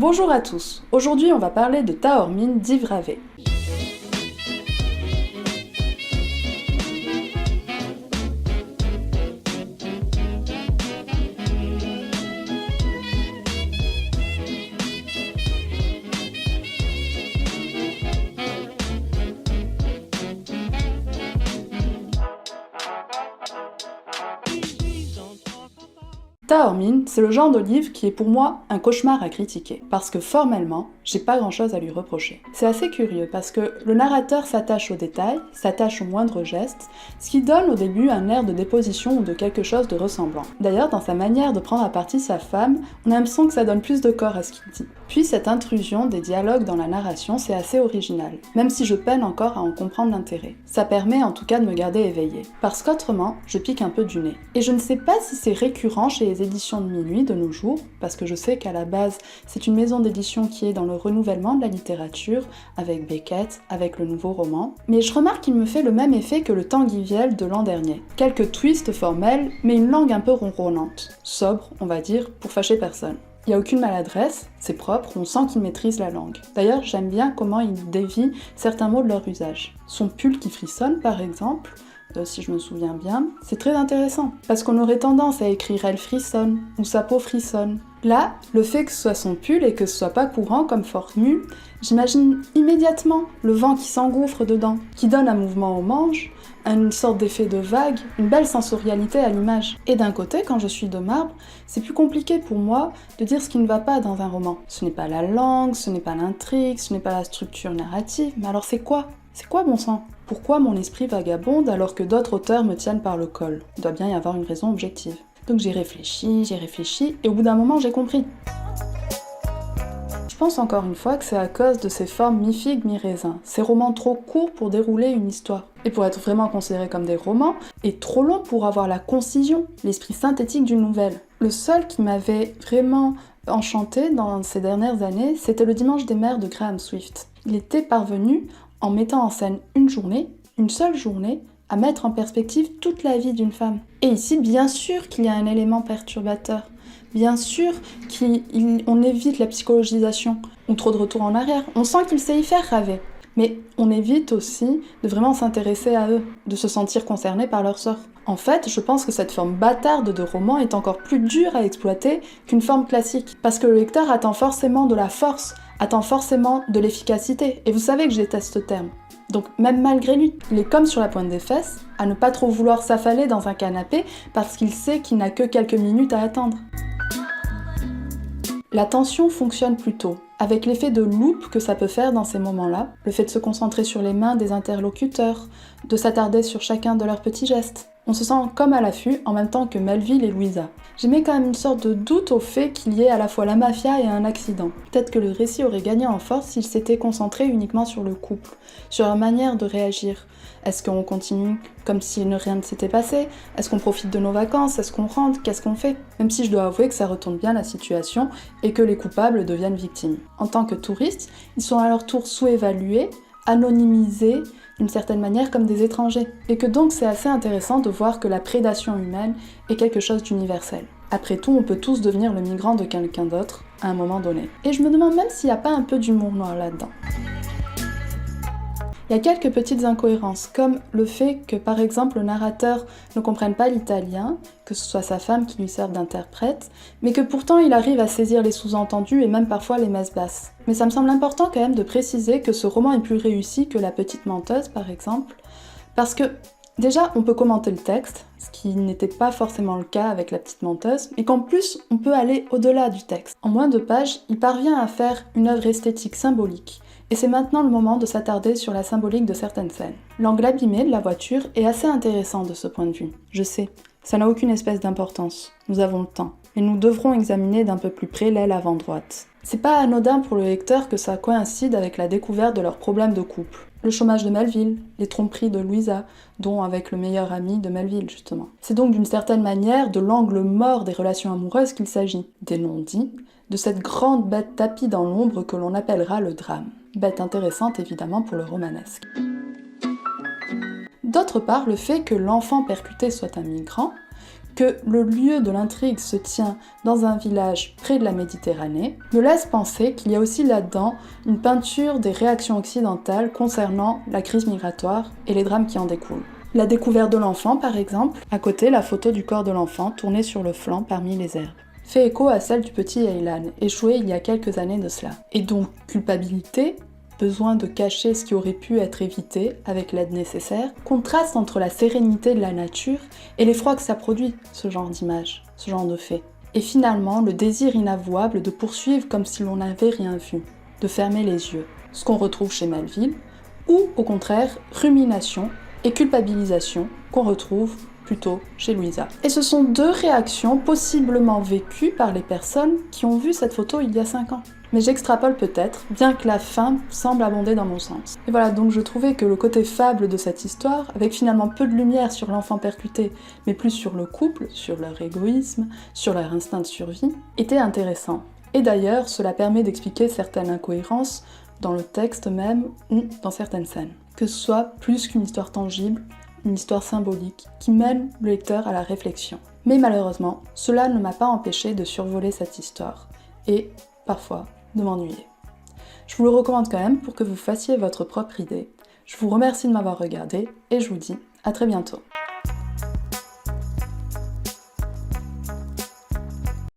Bonjour à tous, aujourd'hui on va parler de Taormine d'Yves Ravet. Taormine, c'est le genre de livre qui est pour moi un cauchemar à critiquer, parce que formellement, j'ai pas grand chose à lui reprocher. C'est assez curieux parce que le narrateur s'attache aux détails, s'attache aux moindres gestes, ce qui donne au début un air de déposition ou de quelque chose de ressemblant. D'ailleurs, dans sa manière de prendre à partie sa femme, on a l'impression que ça donne plus de corps à ce qu'il dit. Puis cette intrusion des dialogues dans la narration, c'est assez original, même si je peine encore à en comprendre l'intérêt. Ça permet en tout cas de me garder éveillée, parce qu'autrement, je pique un peu du nez. Et je ne sais pas si c'est récurrent chez les éditions de minuit de nos jours, parce que je sais qu'à la base, c'est une maison d'édition qui est dans le renouvellement de la littérature, avec Beckett, avec le nouveau roman, mais je remarque qu'il me fait le même effet que le Tanguy Vielle de l'an dernier. Quelques twists formels, mais une langue un peu ronronnante, sobre, on va dire, pour fâcher personne. Il n'y a aucune maladresse, c'est propre, on sent qu'il maîtrise la langue. D'ailleurs, j'aime bien comment il dévie certains mots de leur usage. Son pull qui frissonne, par exemple, si je me souviens bien, c'est très intéressant, parce qu'on aurait tendance à écrire « elle frissonne » ou « sa peau frissonne ». Là, le fait que ce soit son pull et que ce soit pas courant comme formule, j'imagine immédiatement le vent qui s'engouffre dedans, qui donne un mouvement aux manches, une sorte d'effet de vague, une belle sensorialité à l'image. Et d'un côté, quand je suis de marbre, c'est plus compliqué pour moi de dire ce qui ne va pas dans un roman. Ce n'est pas la langue, ce n'est pas l'intrigue, ce n'est pas la structure narrative, mais alors c'est quoi ? C'est quoi bon sang ? Pourquoi mon esprit vagabonde alors que d'autres auteurs me tiennent par le col ? Il doit bien y avoir une raison objective. Donc j'ai réfléchi, et au bout d'un moment j'ai compris. Je pense encore une fois que c'est à cause de ces formes mi-figue, mi-raisin, ces romans trop courts pour dérouler une histoire, et pour être vraiment considérés comme des romans, et trop longs pour avoir la concision, l'esprit synthétique d'une nouvelle. Le seul qui m'avait vraiment enchanté dans ces dernières années, c'était Le Dimanche des mers de Graham Swift. Il était parvenu, en mettant en scène une journée, une seule journée, à mettre en perspective toute la vie d'une femme. Et ici, bien sûr qu'il y a un élément perturbateur. Bien sûr qu'on évite la psychologisation, ou trop de retour en arrière. On sent qu'il sait y faire, Ravet. Mais on évite aussi de vraiment s'intéresser à eux, de se sentir concerné par leur sort. En fait, je pense que cette forme bâtarde de roman est encore plus dure à exploiter qu'une forme classique. Parce que le lecteur attend forcément de la force, attend forcément de l'efficacité. Et vous savez que je déteste ce terme. Donc même malgré lui, il est comme sur la pointe des fesses, à ne pas trop vouloir s'affaler dans un canapé parce qu'il sait qu'il n'a que quelques minutes à attendre. La tension fonctionne plutôt, avec l'effet de loupe que ça peut faire dans ces moments-là, le fait de se concentrer sur les mains des interlocuteurs, de s'attarder sur chacun de leurs petits gestes. On se sent comme à l'affût en même temps que Melville et Louisa. J'émets quand même une sorte de doute au fait qu'il y ait à la fois la mafia et un accident. Peut-être que le récit aurait gagné en force s'il s'était concentré uniquement sur le couple, sur leur manière de réagir. Est-ce qu'on continue comme si rien ne s'était passé ? Est-ce qu'on profite de nos vacances ? Est-ce qu'on rentre ? Qu'est-ce qu'on fait ? Même si je dois avouer que ça retourne bien la situation et que les coupables deviennent victimes. En tant que touristes, ils sont à leur tour sous-évalués, anonymisés, d'une certaine manière comme des étrangers, et que donc c'est assez intéressant de voir que la prédation humaine est quelque chose d'universel. Après tout, on peut tous devenir le migrant de quelqu'un d'autre à un moment donné. Et je me demande même s'il n'y a pas un peu d'humour noir là-dedans. Il y a quelques petites incohérences, comme le fait que par exemple le narrateur ne comprenne pas l'italien, que ce soit sa femme qui lui serve d'interprète, mais que pourtant il arrive à saisir les sous-entendus et même parfois les messes basses. Mais ça me semble important quand même de préciser que ce roman est plus réussi que La Petite Menteuse par exemple, parce que déjà on peut commenter le texte, ce qui n'était pas forcément le cas avec La Petite Menteuse, mais qu'en plus on peut aller au-delà du texte. En moins de pages, il parvient à faire une œuvre esthétique symbolique. Et c'est maintenant le moment de s'attarder sur la symbolique de certaines scènes. L'angle abîmé de la voiture est assez intéressant de ce point de vue. Je sais, ça n'a aucune espèce d'importance. Nous avons le temps. Et nous devrons examiner d'un peu plus près l'aile avant droite. C'est pas anodin pour le lecteur que ça coïncide avec la découverte de leurs problèmes de couple. Le chômage de Melville, les tromperies de Louisa, dont avec le meilleur ami de Melville justement. C'est donc d'une certaine manière de l'angle mort des relations amoureuses qu'il s'agit. Des non-dits, de cette grande bête tapie dans l'ombre que l'on appellera le drame. Bête intéressante évidemment pour le romanesque. D'autre part, le fait que l'enfant percuté soit un migrant que le lieu de l'intrigue se tient dans un village près de la Méditerranée, me laisse penser qu'il y a aussi là-dedans une peinture des réactions occidentales concernant la crise migratoire et les drames qui en découlent. La découverte de l'enfant, par exemple, à côté la photo du corps de l'enfant tournée sur le flanc parmi les herbes, fait écho à celle du petit Aylan, échoué il y a quelques années de cela. Et donc culpabilité, besoin de cacher ce qui aurait pu être évité avec l'aide nécessaire, contraste entre la sérénité de la nature et l'effroi que ça produit, ce genre d'image, ce genre de fait. Et finalement, le désir inavouable de poursuivre comme si l'on n'avait rien vu, de fermer les yeux, ce qu'on retrouve chez Melville, ou au contraire, rumination et culpabilisation qu'on retrouve plutôt chez Louisa. Et ce sont deux réactions possiblement vécues par les personnes qui ont vu cette photo il y a 5 ans. Mais j'extrapole peut-être, bien que la fin semble abonder dans mon sens. Et voilà, donc je trouvais que le côté fable de cette histoire, avec finalement peu de lumière sur l'enfant percuté, mais plus sur le couple, sur leur égoïsme, sur leur instinct de survie, était intéressant. Et d'ailleurs, cela permet d'expliquer certaines incohérences dans le texte même ou dans certaines scènes. Que ce soit plus qu'une histoire tangible, une histoire symbolique qui mène le lecteur à la réflexion. Mais malheureusement, cela ne m'a pas empêché de survoler cette histoire, et parfois de m'ennuyer. Je vous le recommande quand même pour que vous fassiez votre propre idée. Je vous remercie de m'avoir regardé, et je vous dis à très bientôt.